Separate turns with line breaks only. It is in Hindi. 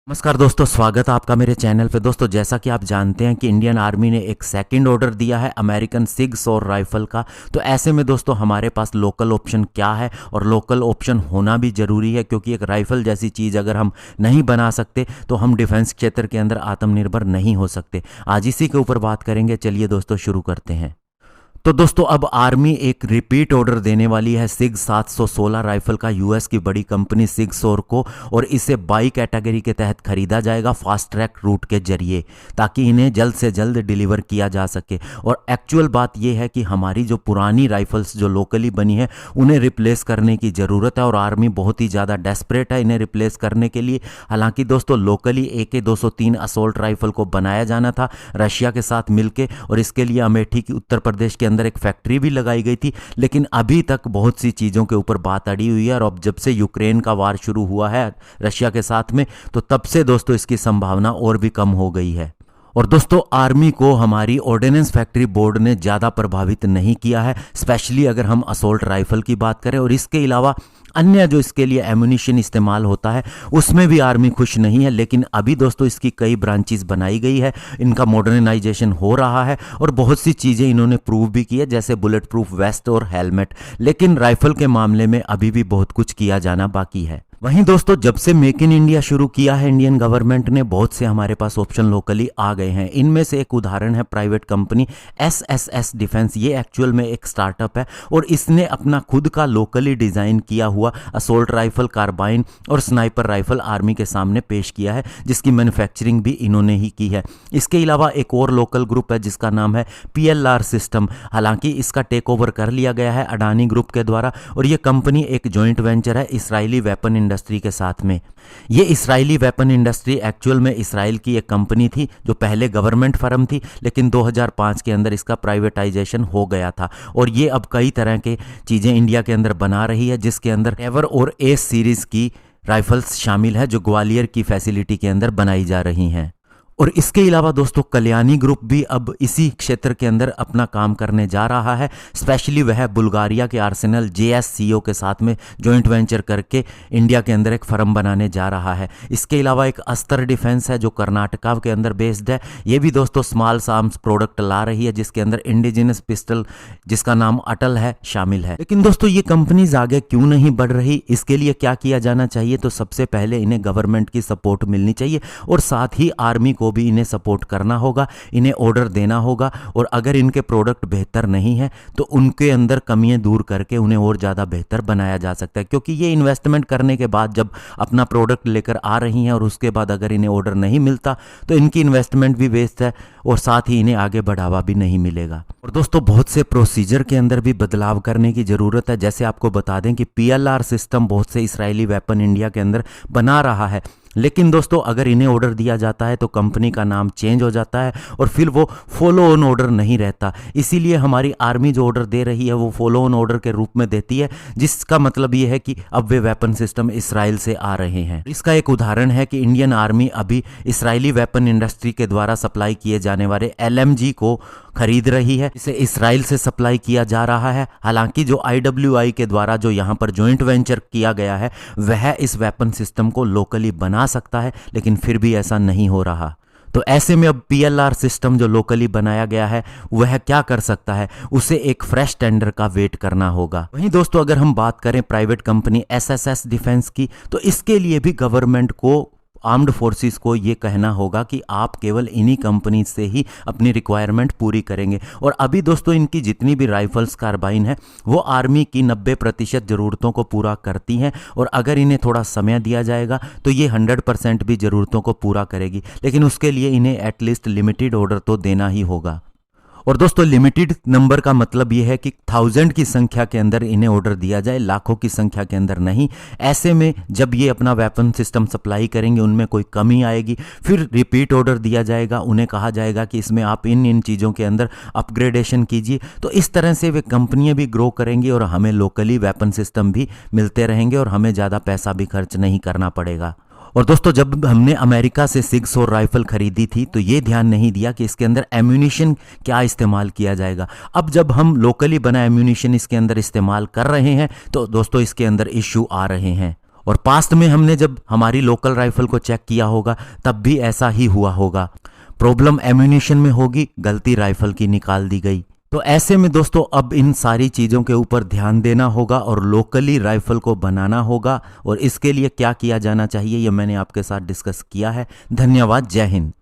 नमस्कार दोस्तों, स्वागत है आपका मेरे चैनल पे। दोस्तों, जैसा कि आप जानते हैं कि इंडियन आर्मी ने एक सेकंड ऑर्डर दिया है अमेरिकन सिग सौर राइफल का। तो ऐसे में दोस्तों हमारे पास लोकल ऑप्शन क्या है, और लोकल ऑप्शन होना भी ज़रूरी है, क्योंकि एक राइफल जैसी चीज़ अगर हम नहीं बना सकते तो हम डिफेंस क्षेत्र के अंदर आत्मनिर्भर नहीं हो सकते। आज इसी के ऊपर बात करेंगे। चलिए दोस्तों शुरू करते हैं। तो दोस्तों अब आर्मी एक रिपीट ऑर्डर देने वाली है सिग 716 राइफल का यूएस की बड़ी कंपनी सिग सौर को, और इसे बाई कैटेगरी के तहत खरीदा जाएगा फास्ट ट्रैक रूट के जरिए, ताकि इन्हें जल्द से जल्द डिलीवर किया जा सके। और एक्चुअल बात यह है कि हमारी जो पुरानी राइफल्स जो लोकली बनी है उन्हें रिप्लेस करने की ज़रूरत है, और आर्मी बहुत ही ज़्यादा डेस्परेट है इन्हें रिप्लेस करने के लिए। हालांकि दोस्तों लोकली AK-203 असोल्ट राइफल को बनाया जाना था रशिया के साथ मिलके, और इसके लिए अमेठी की उत्तर प्रदेश के अंदर एक फैक्ट्री भी लगाई गई थी। लेकिन अभी तक बहुत सी चीज़ों के ऊपर बात अड़ी हुई है, और अब जब से यूक्रेन का वार शुरू हुआ है रशिया के साथ में, तो तब से दोस्तों इसकी संभावना और भी कम हो गई है। और दोस्तों आर्मी को हमारी ऑर्डिनेंस फैक्ट्री बोर्ड ने ज़्यादा प्रभावित नहीं किया है, स्पेशली अगर हम असोल्ट राइफल की बात करें। और इसके अलावा अन्य जो इसके लिए एम्यूनिशन इस्तेमाल होता है उसमें भी आर्मी खुश नहीं है। लेकिन अभी दोस्तों इसकी कई ब्रांचेस बनाई गई है, इनका मॉडर्नाइजेशन हो रहा है, और बहुत सी चीज़ें इन्होंने प्रूव भी की है, जैसे बुलेट प्रूफ वेस्ट और हेलमेट। लेकिन राइफल के मामले में अभी भी बहुत कुछ किया जाना बाकी है। वहीं दोस्तों जब से मेक इन इंडिया शुरू किया है इंडियन गवर्नमेंट ने, बहुत से हमारे पास ऑप्शन लोकली आ गए हैं। इनमें से एक उदाहरण है प्राइवेट कंपनी SSS डिफेंस। ये एक्चुअल में एक स्टार्टअप है, और इसने अपना खुद का लोकली डिज़ाइन किया हुआ असोल्ट राइफल, कार्बाइन और स्नाइपर राइफल आर्मी के सामने पेश किया है, जिसकी मैन्युफैक्चरिंग भी इन्होंने ही की है। इसके अलावा एक और लोकल ग्रुप है जिसका नाम है PLR सिस्टम। हालांकि इसका टेक ओवर कर लिया गया है अडानी ग्रुप के द्वारा, और ये कंपनी एक जॉइंट वेंचर है इसराइली वेपन इंडस्ट्री के साथ में। ये इसराइली वेपन इंडस्ट्री एक्चुअल में इसराइल की एक कंपनी थी जो पहले गवर्नमेंट फर्म थी, लेकिन 2005 के अंदर इसका प्राइवेटाइजेशन हो गया था। और ये अब कई तरह के चीज़ें इंडिया के अंदर बना रही है, जिसके अंदर एवर और एस सीरीज़ की राइफल्स शामिल है, जो ग्वालियर की फैसिलिटी के अंदर बनाई जा रही हैं। और इसके अलावा दोस्तों कल्याणी ग्रुप भी अब इसी क्षेत्र के अंदर अपना काम करने जा रहा है। स्पेशली वह बुल्गारिया के आर्सेनल JSCO के साथ में जॉइंट वेंचर करके इंडिया के अंदर एक फर्म बनाने जा रहा है। इसके अलावा एक अस्तर डिफेंस है जो कर्नाटका के अंदर बेस्ड है। ये भी दोस्तों स्मॉल आर्म्स प्रोडक्ट ला रही है, जिसके अंदर इंडिजिनस पिस्टल जिसका नाम अटल है शामिल है। लेकिन दोस्तों ये कंपनीज आगे क्यों नहीं बढ़ रही, इसके लिए क्या किया जाना चाहिए? तो सबसे पहले इन्हें गवर्नमेंट की सपोर्ट मिलनी चाहिए, और साथ ही आर्मी को भी इन्हें सपोर्ट करना होगा, इन्हें ऑर्डर देना होगा। और अगर इनके प्रोडक्ट बेहतर नहीं है तो उनके अंदर कमियां दूर करके उन्हें और ज़्यादा बेहतर बनाया जा सकता है। क्योंकि ये इन्वेस्टमेंट करने के बाद जब अपना प्रोडक्ट लेकर आ रही हैं और उसके बाद अगर इन्हें ऑर्डर नहीं मिलता तो इनकी इन्वेस्टमेंट भी वेस्ट है, और साथ ही इन्हें आगे बढ़ावा भी नहीं मिलेगा। और दोस्तों बहुत से प्रोसीजर के अंदर भी बदलाव करने की ज़रूरत है। जैसे आपको बता दें कि PLR सिस्टम बहुत से इसराइली वेपन इंडिया के अंदर बना रहा है, लेकिन दोस्तों अगर इन्हें ऑर्डर दिया जाता है तो कंपनी का नाम चेंज हो जाता है, और फिर वो फॉलो ऑन ऑर्डर नहीं रहता। इसीलिए हमारी आर्मी जो ऑर्डर दे रही है वो फॉलो ऑन ऑर्डर के रूप में देती है, जिसका मतलब ये है कि अब वे वेपन सिस्टम इसराइल से आ रहे हैं। इसका एक उदाहरण है कि इंडियन आर्मी अभी इसराइली वेपन इंडस्ट्री के द्वारा सप्लाई किए जाने वाले LMG को खरीद रही है। इसे इसराइल से सप्लाई किया जा रहा है। हालांकि जो IWI के द्वारा जो यहाँ पर जॉइंट वेंचर किया गया है वह इस वेपन सिस्टम को लोकली बना सकता है, लेकिन फिर भी ऐसा नहीं हो रहा। तो ऐसे में अब PLR सिस्टम जो लोकली बनाया गया है वह क्या कर सकता है? उसे एक फ्रेश टेंडर का वेट करना होगा। वहीं दोस्तों अगर हम बात करें प्राइवेट कंपनी SSS डिफेंस की, तो इसके लिए भी गवर्नमेंट को, आर्म्ड फोर्सेस को ये कहना होगा कि आप केवल इन्हीं कंपनी से ही अपनी रिक्वायरमेंट पूरी करेंगे। और अभी दोस्तों इनकी जितनी भी राइफल्स कार्बाइन है वो आर्मी की 90% ज़रूरतों को पूरा करती हैं, और अगर इन्हें थोड़ा समय दिया जाएगा तो ये 100% भी ज़रूरतों को पूरा करेगी। लेकिन उसके लिए इन्हें एटलीस्ट लिमिटेड ऑर्डर तो देना ही होगा। और दोस्तों लिमिटेड नंबर का मतलब ये है कि 1000 की संख्या के अंदर इन्हें ऑर्डर दिया जाए, लाखों की संख्या के अंदर नहीं। ऐसे में जब ये अपना वेपन सिस्टम सप्लाई करेंगे उनमें कोई कमी आएगी, फिर रिपीट ऑर्डर दिया जाएगा, उन्हें कहा जाएगा कि इसमें आप इन चीज़ों के अंदर अपग्रेडेशन कीजिए। तो इस तरह से वे कंपनियां भी ग्रो करेंगी, और हमें लोकली वेपन सिस्टम भी मिलते रहेंगे, और हमें ज़्यादा पैसा भी खर्च नहीं करना पड़ेगा। और दोस्तों जब हमने अमेरिका से सिग सौर राइफल खरीदी थी तो ये ध्यान नहीं दिया कि इसके अंदर एम्यूनिशन क्या इस्तेमाल किया जाएगा। अब जब हम लोकली बना एम्यूनिशन इसके अंदर इस्तेमाल कर रहे हैं तो दोस्तों इसके अंदर इश्यू आ रहे हैं। और पास्ट में हमने जब हमारी लोकल राइफल को चेक किया होगा तब भी ऐसा ही हुआ होगा। प्रॉब्लम एम्यूनिशन में होगी, गलती राइफल की निकाल दी गई। तो ऐसे में दोस्तों अब इन सारी चीज़ों के ऊपर ध्यान देना होगा और लोकली राइफल को बनाना होगा। और इसके लिए क्या किया जाना चाहिए ये मैंने आपके साथ डिस्कस किया है। धन्यवाद। जय हिंद।